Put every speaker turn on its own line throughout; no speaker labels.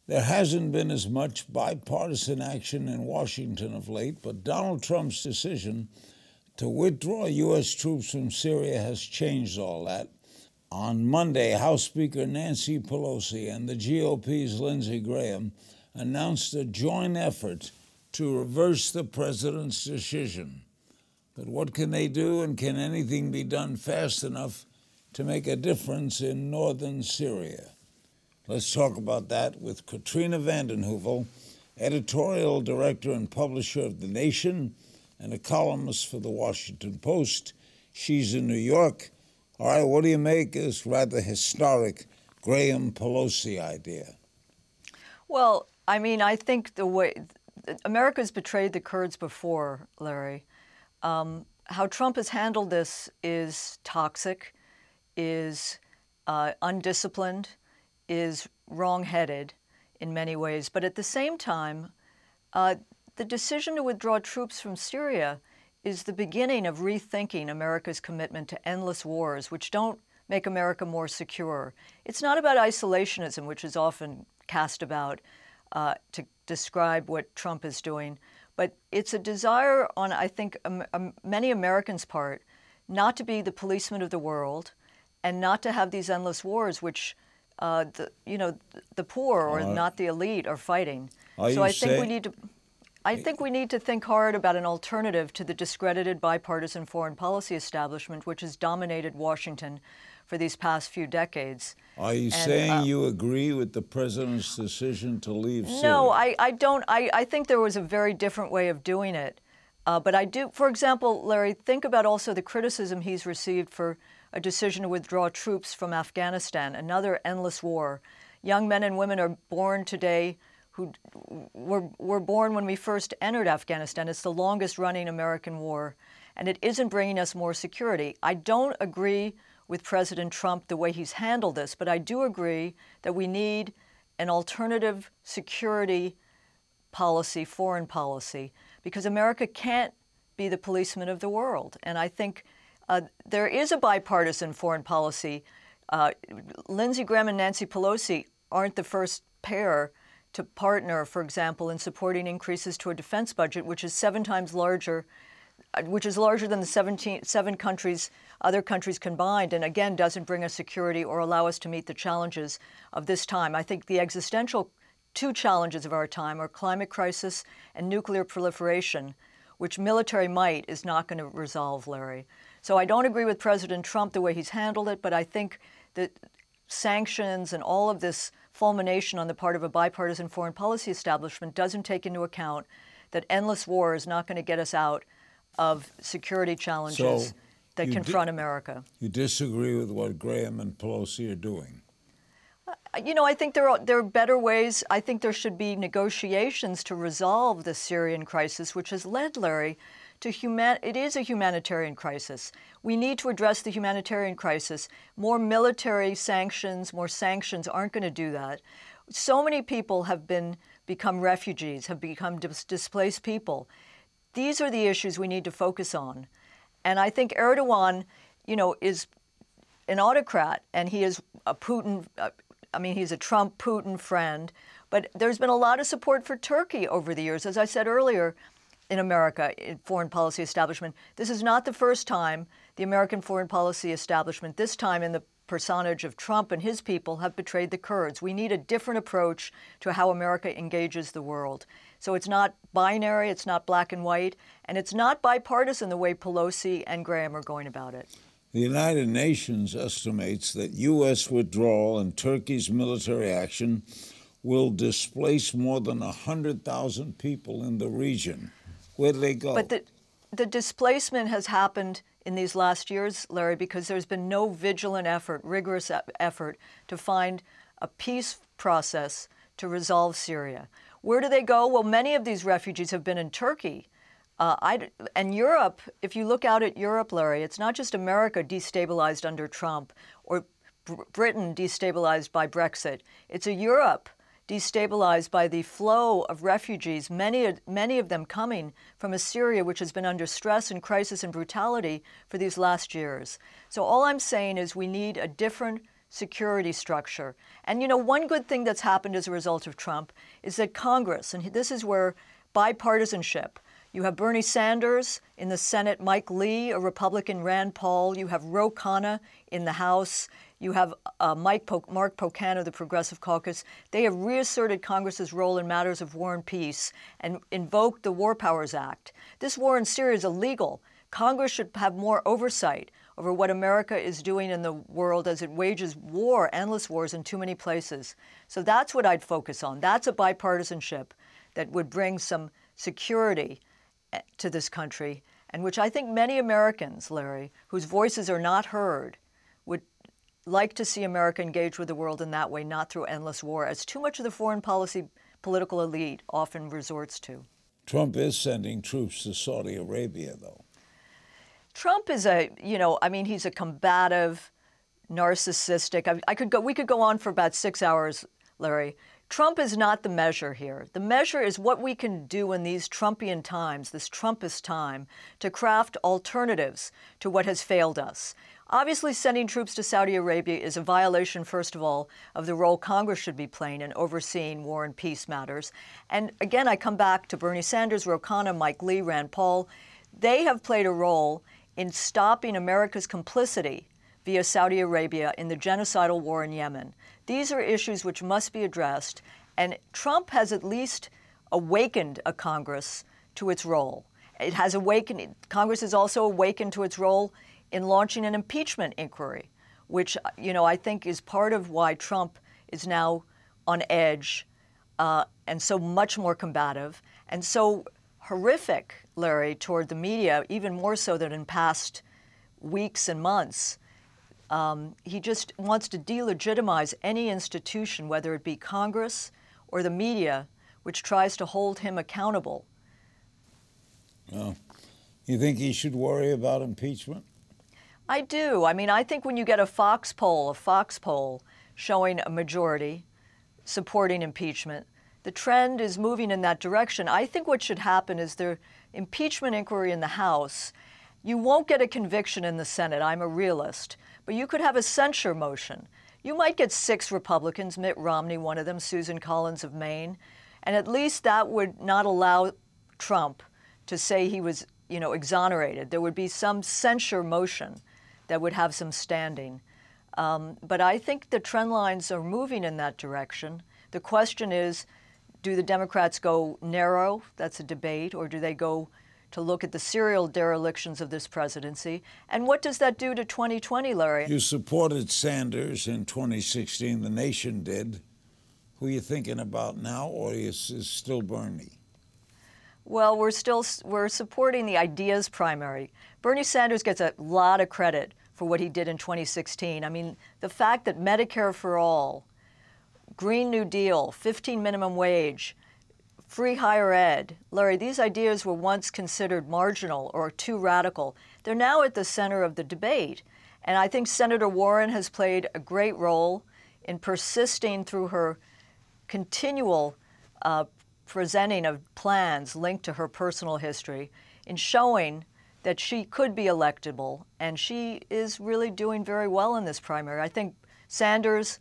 There hasn't been as much bipartisan action in Washington of late, but Donald Trump's decision to withdraw U.S. troops from Syria has changed all that. On Monday, House Speaker Nancy Pelosi and the GOP's Lindsey Graham announced a joint effort to reverse the president's decision. But what can they do, and can anything be done fast enough to make a difference in northern Syria? Let's talk about that with Katrina Vanden Heuvel, editorial director and publisher of The Nation and a columnist for The Washington Post. She's in New York. All right, what do you make of this rather historic Graham-Pelosi idea?
Well, I mean, I think the way America's betrayed the Kurds before, Larry. How Trump has handled this is toxic, is undisciplined, is wrong-headed in many ways. But at the same time, the decision to withdraw troops from Syria is the beginning of rethinking America's commitment to endless wars, which don't make America more secure. It's not about isolationism, which is often cast about to describe what Trump is doing, but it's a desire on, I think, many Americans' part not to be the policeman of the world and not to have these endless wars, which the poor or not the elite are fighting. So I think we need to think hard about an alternative to the discredited bipartisan foreign policy establishment which has dominated Washington for these past few decades.
Are you saying you agree with the president's decision to leave Syria?
No, I don't. I think there was a very different way of doing it. But I do, for example, Larry, think about also the criticism he's received for a decision to withdraw troops from Afghanistan, another endless war. Young men and women are born today who were born when we first entered Afghanistan. It's the longest running American war, and it isn't bringing us more security. I don't agree with President Trump the way he's handled this, but I do agree that we need an alternative security policy, foreign policy, because America can't be the policeman of the world. And I think there is a bipartisan foreign policy. Lindsey Graham and Nancy Pelosi aren't the first pair to partner, for example, in supporting increases to a defense budget, which is 7 times larger, which is larger than the other countries combined, and again doesn't bring us security or allow us to meet the challenges of this time. I think the existential 2 challenges of our time are climate crisis and nuclear proliferation, which military might is not going to resolve, Larry. So I don't agree with President Trump the way he's handled it, but I think that sanctions and all of this fulmination on the part of a bipartisan foreign policy establishment doesn't take into account that endless war is not going to get us out of security challenges that confront America.
You disagree with what Graham and Pelosi are doing?
I think there are better ways. I think there should be negotiations to resolve the Syrian crisis, which has led, Larry, to it is a humanitarian crisis. We need to address the humanitarian crisis. More military sanctions, more sanctions aren't going to do that. So many people have become refugees, have become displaced people. These are the issues we need to focus on. And I think Erdogan, is an autocrat, and he is a Putin, he's a Trump-Putin friend. But there's been a lot of support for Turkey over the years. As I said earlier, in America, in foreign policy establishment, this is not the first time the American foreign policy establishment, this time in the personage of Trump and his people, have betrayed the Kurds. We need a different approach to how America engages the world. So it's not binary, it's not black and white, and it's not bipartisan the way Pelosi and Graham are going about it.
The United Nations estimates that U.S. withdrawal and Turkey's military action will displace more than 100,000 people in the region. Where do they go?
But the displacement has happened in these last years, Larry, because there's been no vigilant effort, rigorous effort to find a peace process to resolve Syria. Where do they go? Well, many of these refugees have been in Turkey. And Europe, if you look out at Europe, Larry, it's not just America destabilized under Trump or Britain destabilized by Brexit. It's a Europe destabilized by the flow of refugees, many of them coming from a Syria which has been under stress and crisis and brutality for these last years. So all I'm saying is we need a different security structure. And you know, one good thing that's happened as a result of Trump is that Congress, and this is where bipartisanship, you have Bernie Sanders in the Senate, Mike Lee, a Republican, Rand Paul, you have Ro Khanna in the House, you have Mark Pocan of the Progressive Caucus. They have reasserted Congress's role in matters of war and peace and invoked the War Powers Act. This war in Syria is illegal. Congress should have more oversight over what America is doing in the world as it wages war, endless wars in too many places. So that's what I'd focus on. That's a bipartisanship that would bring some security to this country, and which I think many Americans, Larry, whose voices are not heard, would like to see America engage with the world in that way, not through endless war, as too much of the foreign policy political elite often resorts to.
Trump is sending troops to Saudi Arabia, though.
Trump is he's a combative, narcissistic. We could go on for about 6 hours, Larry. Trump is not the measure here. The measure is what we can do in these Trumpian times, this Trumpist time, to craft alternatives to what has failed us. Obviously, sending troops to Saudi Arabia is a violation, first of all, of the role Congress should be playing in overseeing war and peace matters. And again, I come back to Bernie Sanders, Ro Khanna, Mike Lee, Rand Paul. They have played a role in stopping America's complicity via Saudi Arabia in the genocidal war in Yemen. These are issues which must be addressed, and Trump has at least awakened a Congress to its role. It has awakened, Congress has also awakened to its role in launching an impeachment inquiry, which, I think is part of why Trump is now on edge and so much more combative and so horrific, Larry, toward the media, even more so than in past weeks and months. He just wants to delegitimize any institution, whether it be Congress or the media, which tries to hold him accountable.
Well, you think he should worry about impeachment?
I do. I think when you get a Fox poll showing a majority supporting impeachment, the trend is moving in that direction. I think what should happen is the impeachment inquiry in the House. You won't get a conviction in the Senate. I'm a realist. But you could have a censure motion. You might get 6 Republicans, Mitt Romney, one of them, Susan Collins of Maine, and at least that would not allow Trump to say he was, exonerated. There would be some censure motion that would have some standing. But I think the trend lines are moving in that direction. The question is, do the Democrats go narrow? That's a debate. Or do they go to look at the serial derelictions of this presidency? And what does that do to 2020, Larry?
You supported Sanders in 2016. The nation did. Who are you thinking about now, or is still Bernie?
Well, we're supporting the ideas primary. Bernie Sanders gets a lot of credit for what he did in 2016. The fact that Medicare for all, Green New Deal, 15 minimum wage, free higher ed. Larry, these ideas were once considered marginal or too radical. They're now at the center of the debate. And I think Senator Warren has played a great role in persisting through her continual presenting of plans linked to her personal history in showing that she could be electable. And she is really doing very well in this primary. I think Sanders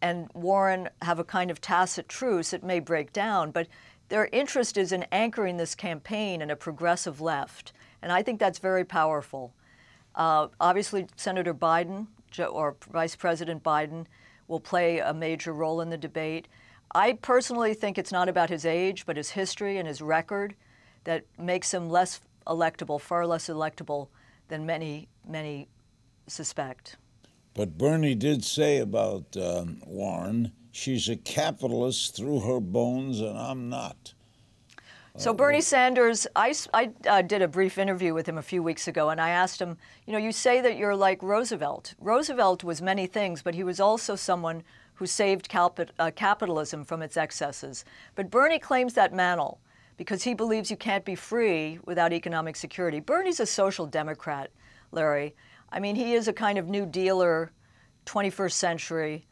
and Warren have a kind of tacit truce. It may break down, but their interest is in anchoring this campaign in a progressive left. And I think that's very powerful. Obviously, Senator Biden or Vice President Biden will play a major role in the debate. I personally think it's not about his age, but his history and his record that makes him less electable, far less electable than many suspect.
But Bernie did say about Warren, she's a capitalist through her bones, and I'm not.
So Bernie Sanders, I did a brief interview with him a few weeks ago, and I asked him, you say that you're like Roosevelt. Roosevelt was many things, but he was also someone who saved capitalism from its excesses. But Bernie claims that mantle because he believes you can't be free without economic security. Bernie's a social democrat, Larry. He is a kind of New Dealer, 21st century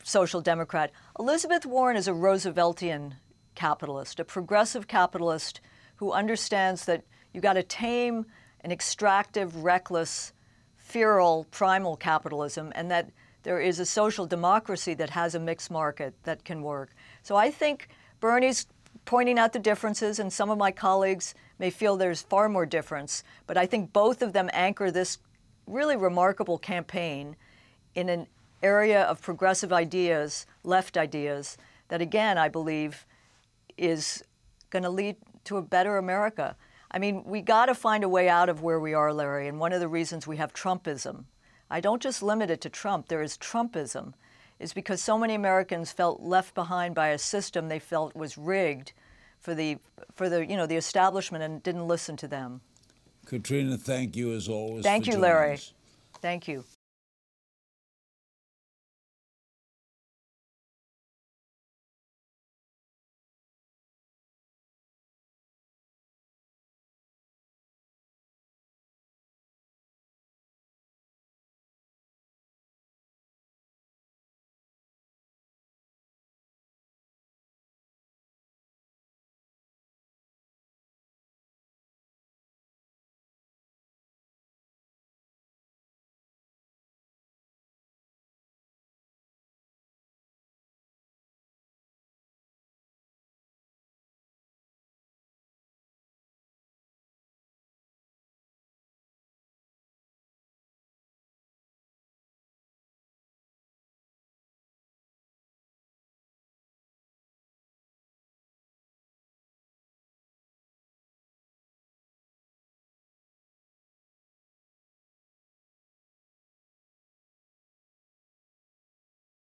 social democrat. Elizabeth Warren is a Rooseveltian capitalist, a progressive capitalist who understands that you got to tame an extractive, reckless, feral, primal capitalism, and that there is a social democracy that has a mixed market that can work. So I think Bernie's pointing out the differences, and some of my colleagues may feel there's far more difference, but I think both of them anchor this really remarkable campaign in an area of progressive ideas, left ideas, that again, I believe, is going to lead to a better America. I mean, we got to find a way out of where we are, Larry, and one of the reasons we have Trumpism, I don't just limit it to Trump, there is Trumpism, is because so many Americans felt left behind by a system they felt was rigged for the the establishment and didn't listen to them.
Katrina, thank you as always.
Thank you, Larry. Thank you.